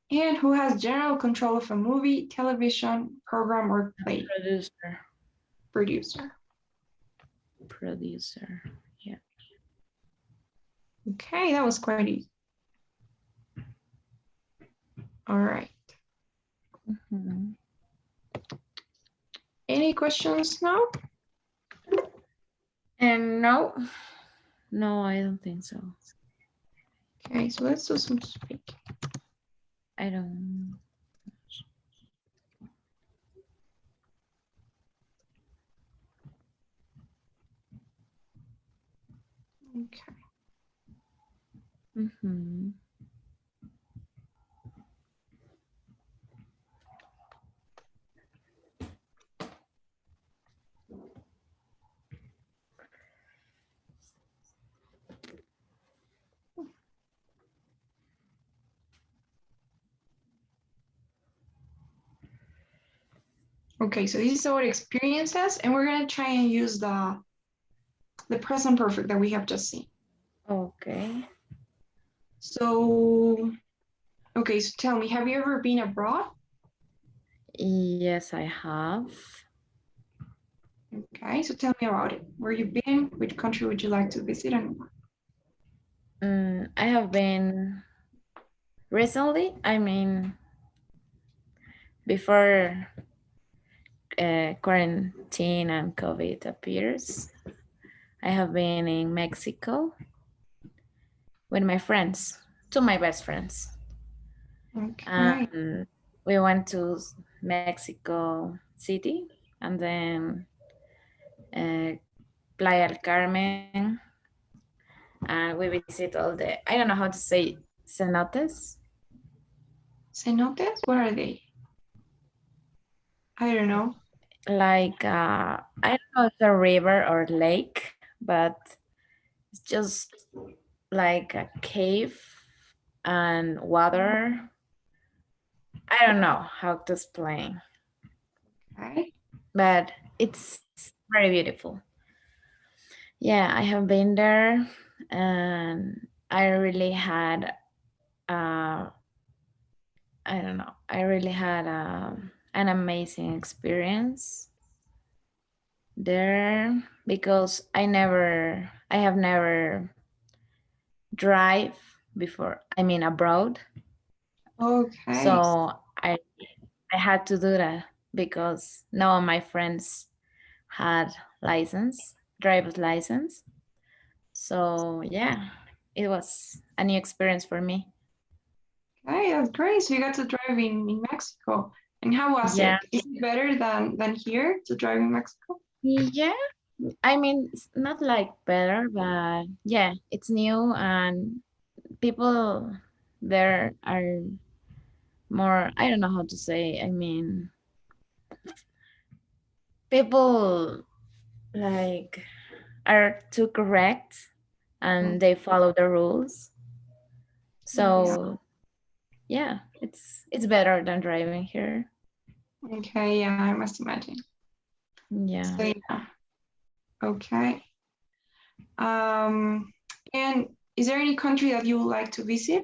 And who has general control of a movie, television, program, or play? Producer. Producer. Producer. Yeah. Okay, that was quite easy. All right. Mhm. Any questions now? And no, no, I don't think so. Okay, so let's do some speaking. I don't. Okay. Mm-hmm. Okay, so this is our experiences, and we're gonna try and use the present perfect that we have just seen. Okay. So, okay, so tell me, have you ever been abroad? Yes, I have. Okay, so tell me about it. Where you been? Which country would you like to visit and why? I have been recently, I mean, before quarantine and COVID appears, I have been in Mexico with my friends, two my best friends. Okay, And we went to Mexico City and then uh, Playa del Carmen, and we visit all the, I don't know how to say, cenotes. cenotes? What are they? I don't know. Like, I don't know if it's a river or lake, but it's just like a cave and water. I don't know how to explain, Okay, but it's very beautiful. Yeah, I have been there and I really had, uh, I don't know, I really had an amazing experience there because I have never drive before, I mean abroad. okay, So I had to do that because none of my friends had license, driver's license. So yeah, it was a new experience for me. okay, that's great. So you got to drive in Mexico. And how was Yeah. it? Is it better than here to drive in Mexico? Yeah. I mean, it's not like better, but yeah, it's new and people there are more, I don't know how to say. I mean, people like are too correct and they follow the rules. Yeah. So yeah, it's better than driving here. Okay, yeah, I must imagine. Yeah. So yeah, okay. Um, and is there any country that you would like to visit?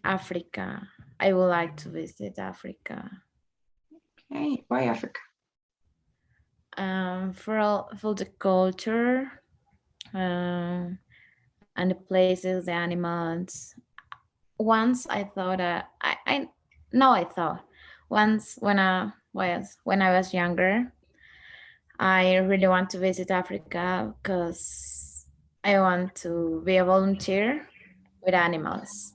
Africa. I would like to visit Africa. Okay, why Africa? For the culture, um, and the places, the animals. Once I thought, I no, I thought once when I was younger, I really want to visit Africa because I want to be a volunteer with animals,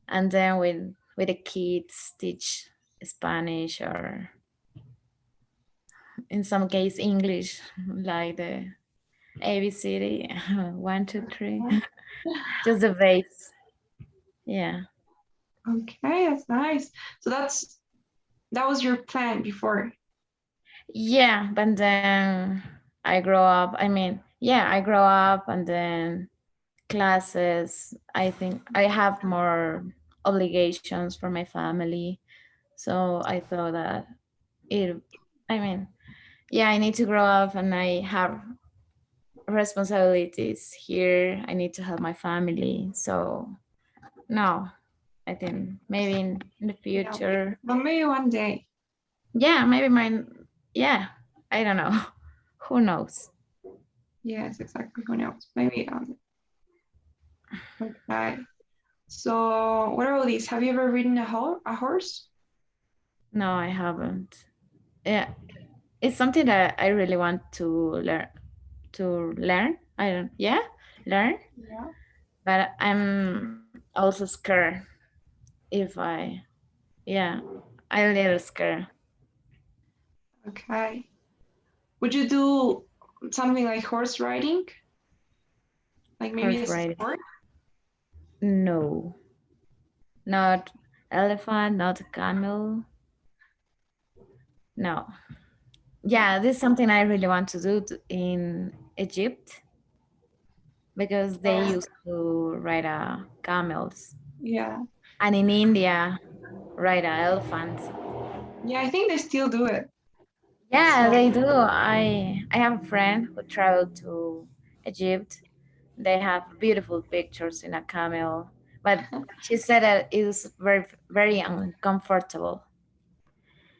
and then with the kids teach Spanish or in some case English, like the ABCD, 1, 2, 3, just the base. Yeah. Okay, that's nice. So that was your plan before. Yeah, but then I grow up. I mean, yeah, I grow up and then classes. I think I have more obligations for my family. So I thought that it, I mean, yeah, I need to grow up and I have responsibilities here. I need to help my family. So no, I think maybe in the Yeah, future. but maybe one day. Yeah, maybe mine. Yeah, I don't know. Who knows? Yes, exactly. Who knows? Maybe. Okay. So what about this? Have you ever ridden a horse? No, I haven't. Yeah, it's something that I really want to learn. To learn, I don't. Yeah, learn. Yeah. But I'm also scared if I. Yeah, I'm a little scared. Okay. Would you do? something like horse riding? Like maybe a Horse riding. sport? No, not elephant, not camel. No. Yeah, this is something I really want to do in Egypt because they Oh, used to ride camels, yeah. and in India, ride elephants. Yeah, I think they still do it. Yeah, So they do. I have a friend who traveled to Egypt. They have beautiful pictures in a camel, but she said that it was very uncomfortable.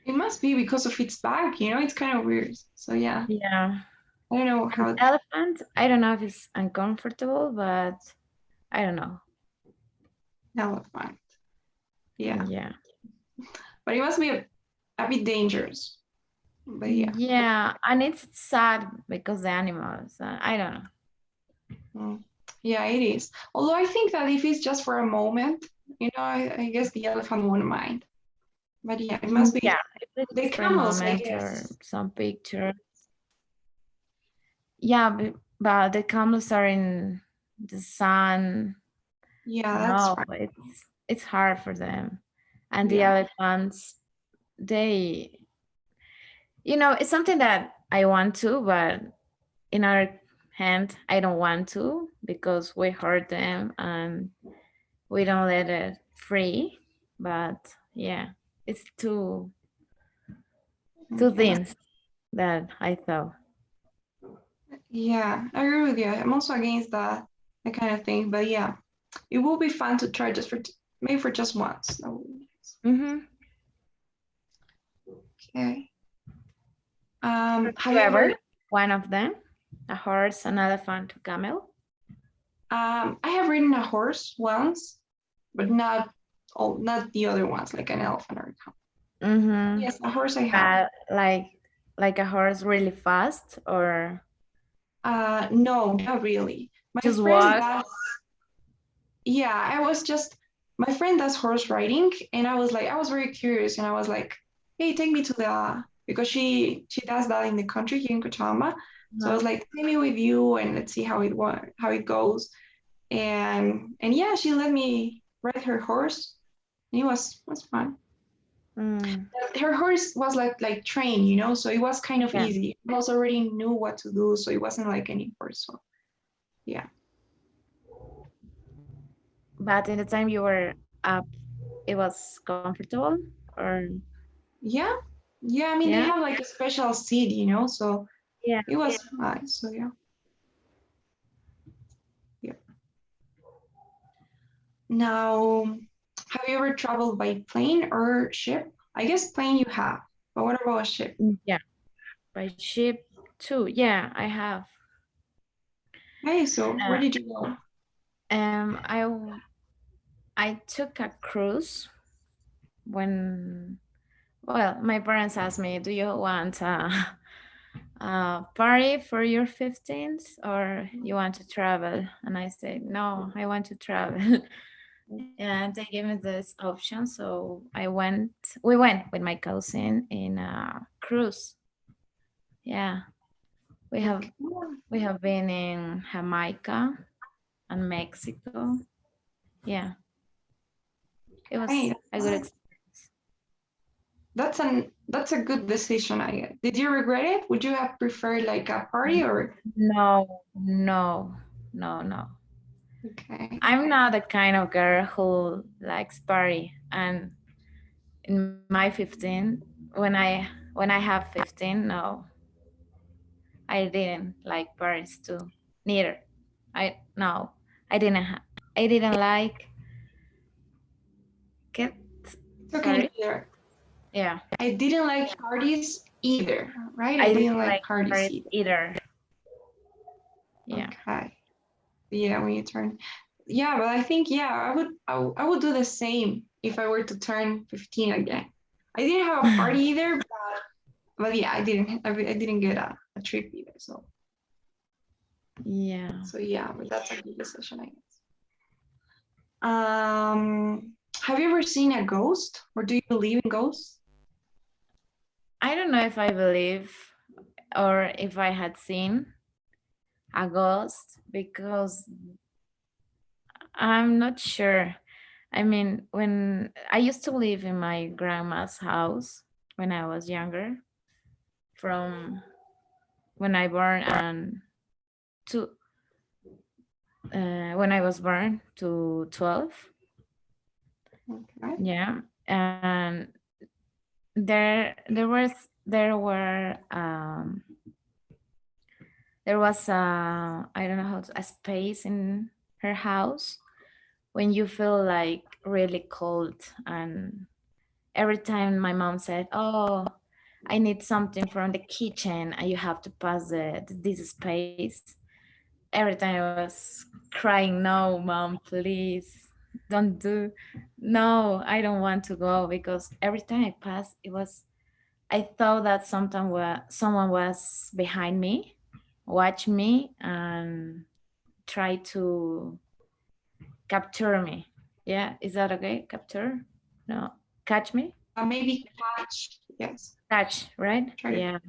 it must be because of its back, it's kind of weird. So yeah, Yeah. I don't know An how elephant, I don't know if it's uncomfortable, but I don't know. elephant. Yeah, Yeah. but it must be a bit dangerous. But yeah, Yeah, and it's sad because the animals, I don't know. mm, yeah, it is. Although I think that if it's just for a moment, I guess the elephant won't mind. But yeah, it must be Yeah, if the it's for a camels, I moment or guess. some picture. Yeah, but the camels are in the sun. Yeah, that's No, right. it's hard for them. And the Yeah, elephants, they, it's something that I want to, but in our hand, I don't want to because we hurt them and we don't let it free. But yeah, it's two yeah, things that I thought. yeah. I agree with you. I'm also against that kind of thing. But yeah, it will be fun to try just maybe for just once. That would be nice. Mm-hmm. Okay. Have You you ever ever? one of them, a horse, an elephant, a camel? I have ridden a horse once, but not the other ones, like an elephant or a cow. Mm-hmm. Yes, a horse I have. Like a horse really fast or No, not really. My just friend walk? does. Yeah, my friend does horse riding, and I was very curious, and I was like, hey, take me to because she does that in the country here in Cochabamba. So I was Uh-huh. like, take me with you, and let's see how it goes. And yeah, she let me ride her horse, and it was fun. Mm, Her horse was like trained, so it was kind of yeah. easy. I was already knew what to do, so it wasn't like any horse. So yeah, But in the time you were up, it was comfortable or yeah, yeah. I mean, they yeah? have like a special seat, so Yeah. it was nice. So yeah, yeah. Now, have you ever traveled by plane or ship? I guess plane you have, but what about a ship? Yeah. By ship too. Yeah, I have. Hey, so where Uh, did you go? I took a cruise when well, my parents asked me, "Do you want a party for your 15th or you want to travel?" And I said, "No, I want to travel." And they gave me this option, so we went with my cousin in a cruise. Yeah, we have Okay. we have been in Jamaica and Mexico. Yeah, it Hey, was a good experience. that's a good decision, I guess. Did you regret it? Would you have preferred like a party or No, no, no, no. okay? I'm not the kind of girl who likes party. And in my 15, when I have 15, no, I didn't like parties too. Neither. I no, I didn't. I didn't like it. It's okay Sorry. neither. Yeah, I didn't like parties either, right? I I didn't didn't like like parties parties either. either. Yeah. Okay. Yeah, when you turn. Yeah, but I think yeah, I would do the same if I were to turn 15 again. I didn't have a party either, but yeah, I didn't get a trip either. Yeah. So yeah, but that's a good decision, I guess. Have you ever seen a ghost or do you believe in ghosts? I don't know if I believe. or if I had seen a ghost, because I'm not sure. I mean, when I used to live in my grandma's house when I was younger, from when I born and to when I was born to 12. Okay. Yeah, and there was a, I don't know how to, a space in her house when you feel like really cold. And every time my mom said, "Oh, I need something from the kitchen," and you have to pass this space, every time I was crying, "No, mom, please don't do, no, I don't want to go," because every time I passed, I thought that someone was behind me, watch me, and try to capture me. Yeah, is that okay? Capture? No, catch me? Maybe catch. Yes. Catch, right? Try to. Yeah.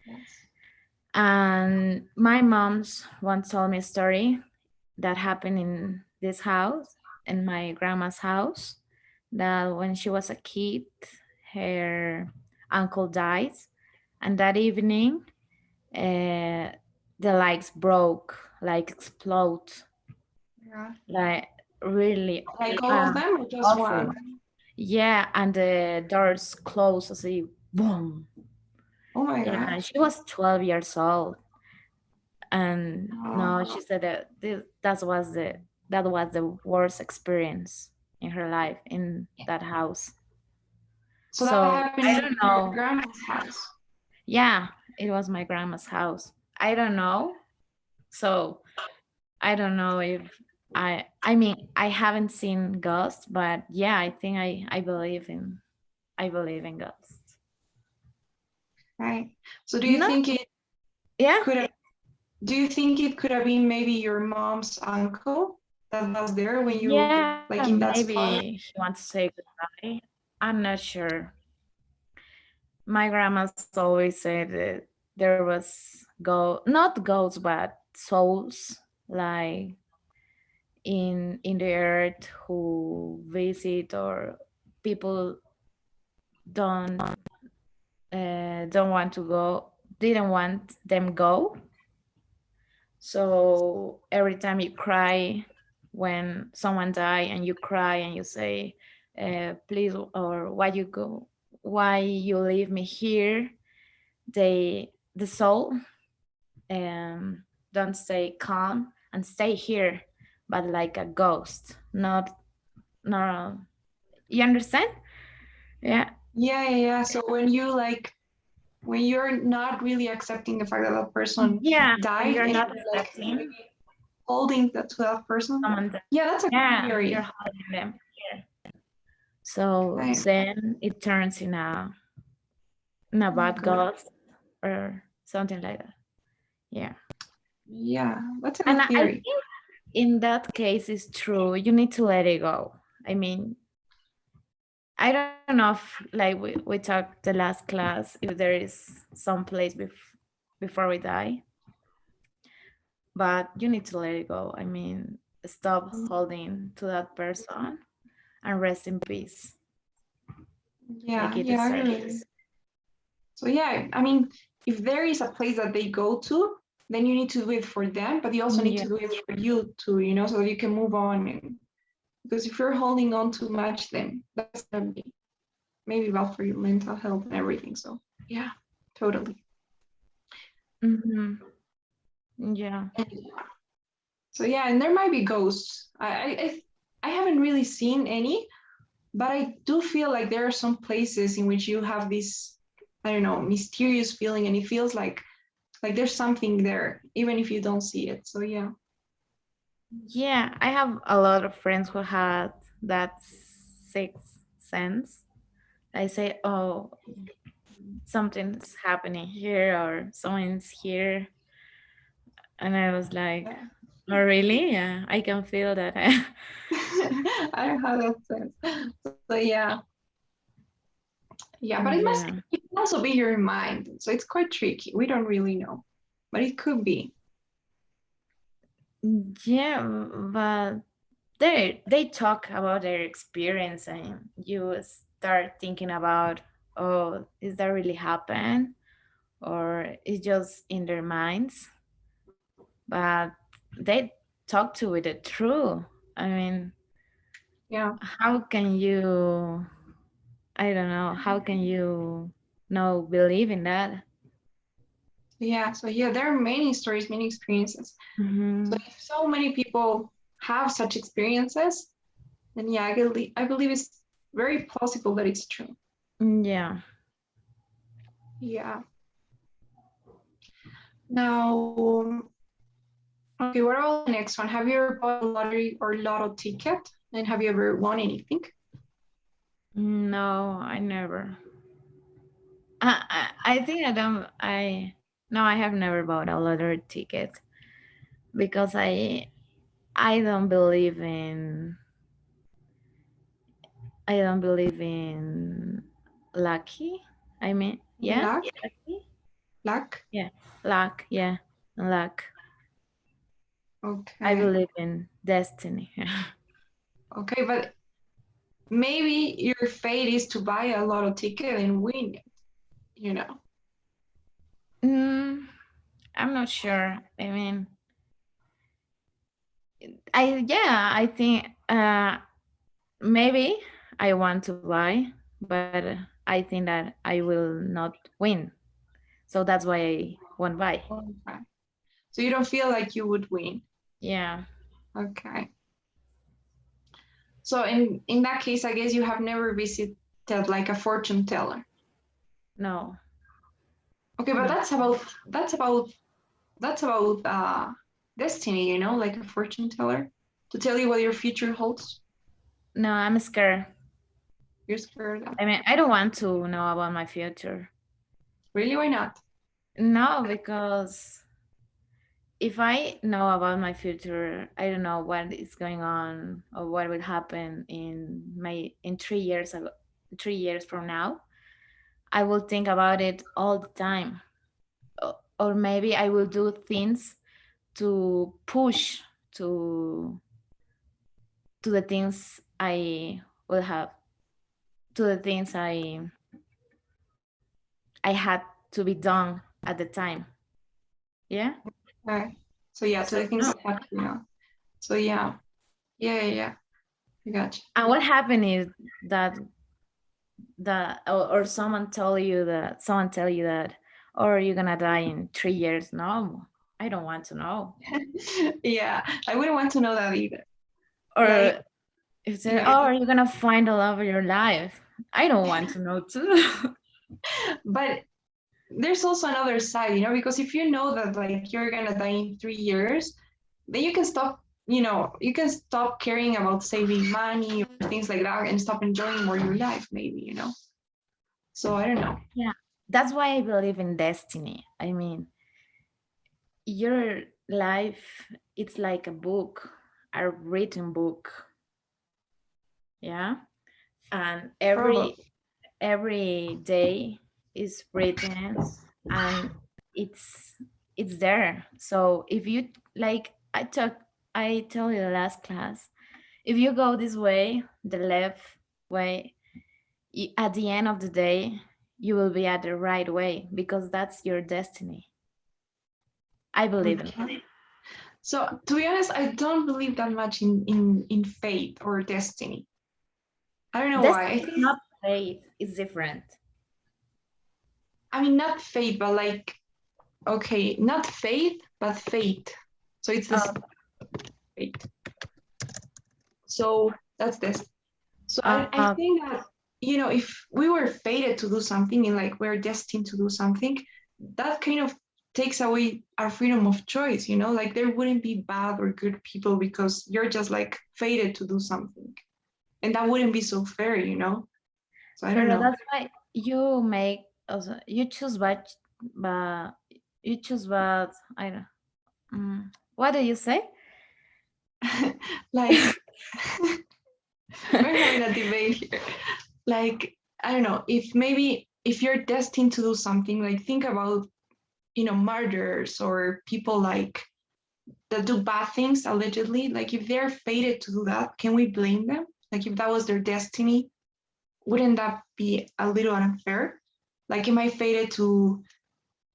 Yes. And my mom's once told me a story that happened in this house, in my grandma's house, that when she was a kid, her uncle died. And that evening, uh, the lights broke, like explode, Yeah. like really Like all of them or just awful. one? Yeah, and the doors closed, see, boom. Oh my Yeah, gosh. she was 12 years old, and no, Oh. she said that that was the worst experience in her life in that house. So that So happened I in don't your know. grandma's house. Yeah, it was my grandma's house. I don't know. So I don't know if I mean I haven't seen ghosts, but yeah, I think I believe in ghosts. Right. So do you No, think it yeah. could have do you think it could have been maybe your mom's uncle that was there when you Yeah, like in that maybe spot? she wants to say goodbye. I'm not sure. My grandma's always said that there was not ghosts but souls, like in the earth, who visit, or people don't don't want to go, didn't want them go. So every time you cry when someone die, and you cry and you say, please, or why you leave me here, the soul don't stay calm and stay here, but like a ghost, not, no, you understand? Yeah. Yeah, yeah, yeah. So when you like when you're not really accepting the fact that that person Yeah, when died you're and not you're like accepting holding that to that person. someone that, Yeah, that's a yeah, you're theory. holding them here. So Right. then it turns in a bad Good. ghost or something like that. Yeah. Yeah, that's a And good I theory. think in that case it's true. You need to let it go. I mean, I don't know if, like we talked the last class, if there is some place before we die, but you need to let it go. I mean, stop holding to that person and rest in peace, like Yeah, it yeah, I agree. deserves. So yeah, I mean, if there is a place that they go to, then you need to do it for them, but you also need Yeah. to do it for you too, so that you can move on. And because if you're holding on too much, then that's gonna be maybe bad for your mental health and everything. So yeah, totally. Hmm. Yeah. So yeah, and there might be ghosts. I haven't really seen any, but I do feel like there are some places in which you have this, I don't know, mysterious feeling, and it feels like there's something there, even if you don't see it. So yeah. Yeah, I have a lot of friends who had that sixth sense. I say, oh, something's happening here, or someone's here. And I was like, Yeah. oh, really? Yeah, I can feel that. I don't have that sense. So yeah, yeah, but it must Yeah. can also be your mind. So it's quite tricky. We don't really know, but it could be. Yeah, but they talk about their experience, and you start thinking about, oh, is that really happen, or it's just in their minds? But they talk to it true. I mean, Yeah. how can you? I don't know. How can you no believe in that? Yeah. So yeah, there are many stories, many experiences. So Hmm. if so many people have such experiences, then yeah, I believe it's very plausible that it's true. Yeah. Yeah. Now, okay, what about the next one? Have you ever bought a lottery or lotto ticket? And have you ever won anything? No, I never. I think I don't. I no, I have never bought a lottery ticket because I don't believe in I don't believe in lucky. I mean, yeah, Luck? lucky. Luck? Yeah, luck. Yeah, luck. I Okay. believe in destiny. Okay, but maybe your fate is to buy a lotto ticket and win it, you know? mm, I'm not sure. I mean, I think maybe I want to buy, but I think that I will not win. So that's why I won't buy. Okay. So you don't feel like you would win. Yeah. Okay. So in that case, I guess you have never visited like a fortune teller. No. Okay, but No. that's about destiny, like a fortune teller to tell you what your future holds. No, I'm scared. You're scared of. I mean, I don't want to know about my future. Really? Why not? No, because if I know about my future, I don't know what is going on or what will happen in 3 years 3 years from now. I will think about it all the time. Or maybe I will do things to push to to the things I will have to the things I had to be done at the time. Yeah. Okay. So yeah, to So the things no. that happen. So yeah, yeah, yeah, yeah. I got you. And what happened is that or someone tell you that, or you're gonna die in 3 years. No, I don't want to know. Yeah, I wouldn't want to know that either. Like, Or if they, yeah, oh, you're gonna find the love of your life. I don't want to know too. but there's also another side, because if you know that like you're gonna die in 3 years, then you can stop caring about saving money or things like that and stop enjoying more your life, maybe. So I don't know. Yeah, that's why I believe in destiny. I mean, your life, it's like a book, a written book. Yeah, and Probably. every day is written, and it's it's there. So if you like, I tell you the last class, if you go this way, the left way, at the end of the day, you will be at the right way because that's your destiny. I believe in that. Okay. So to be honest, I don't believe that much in fate or destiny. I don't know why. Destiny is not fate, it's different. I mean, not fate, but like, okay, not faith, but fate. So it's this Oh, fate. So that's this. So I uh, think that, if we were fated to do something and like we're destined to do something, that kind of takes away our freedom of choice. Like there wouldn't be bad or good people because you're just like fated to do something. And that wouldn't be so fair. So I don't but know. that's why you make also you choose but you choose but I don't. What do you say? Like we're having a debate here. Like, I don't know, if maybe if you're destined to do something, like think about, murderers or people like that do bad things allegedly. Like if they're fated to do that, can we blame them? Like if that was their destiny, wouldn't that be a little unfair? Like, am I fated to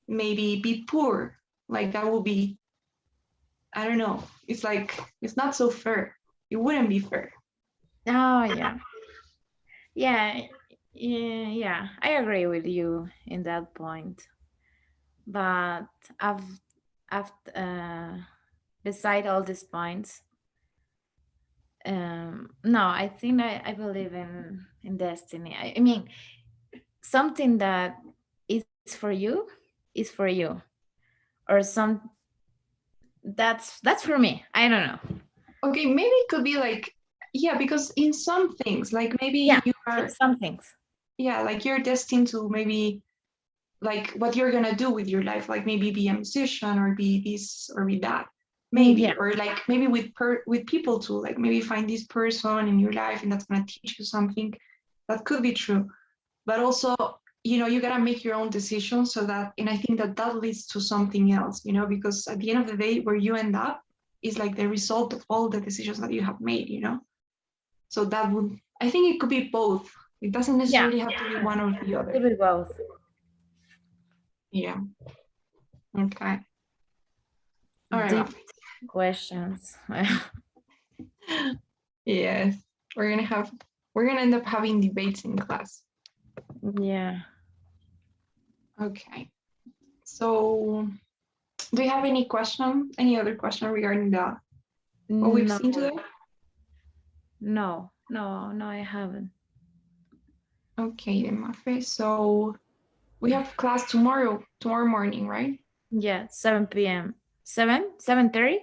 maybe be poor? Like that would be, I don't know. It's like, it's not so fair. It wouldn't be fair. Oh yeah. Yeah, yeah, I agree with you in that point. But I've beside all these points, no, I think I believe in destiny. I mean, something that is for you is for you, or some that's for me. I don't know. Okay, maybe it could be like, yeah, because in some things, like maybe Yeah, you for are, some things. yeah, like you're destined to maybe like what you're gonna do with your life, like maybe be a musician or be this or be that, maybe, Yeah, or like maybe with people too, like maybe find this person in your life and that's gonna teach you something. That could be true, but also, you gotta make your own decisions so that, and I think that that leads to something else, because at the end of the day, where you end up is like the result of all the decisions that you have made. So that would, I think it could be both. It doesn't yeah, necessarily have to be one or the it other. will both. Yeah. Okay. All right, Deep Mafe. questions. Yes, we're gonna end up having debates in class. Yeah. Okay. So, do you have any question? Any other question regarding what we've No, seen today? no, I haven't. Okay, then, Mafe. So we have class tomorrow morning, right? Yeah, 7 p.m. 7:30?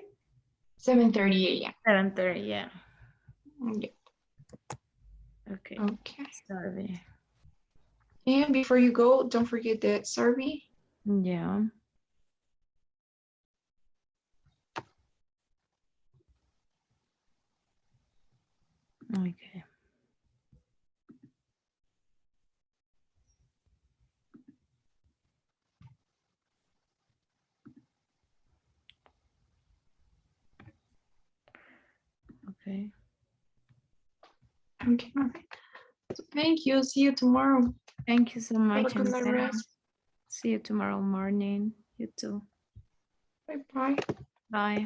7:30 a.m. 7:30, yeah. Yeah. Okay. Okay. Sorry. And before you go, don't forget the survey. Yeah. Okay. Okay. Okay, Mafe. So thank you. See you tomorrow. Thank you so Have a much, good and night rest. see you tomorrow morning. You too. Bye bye. Bye.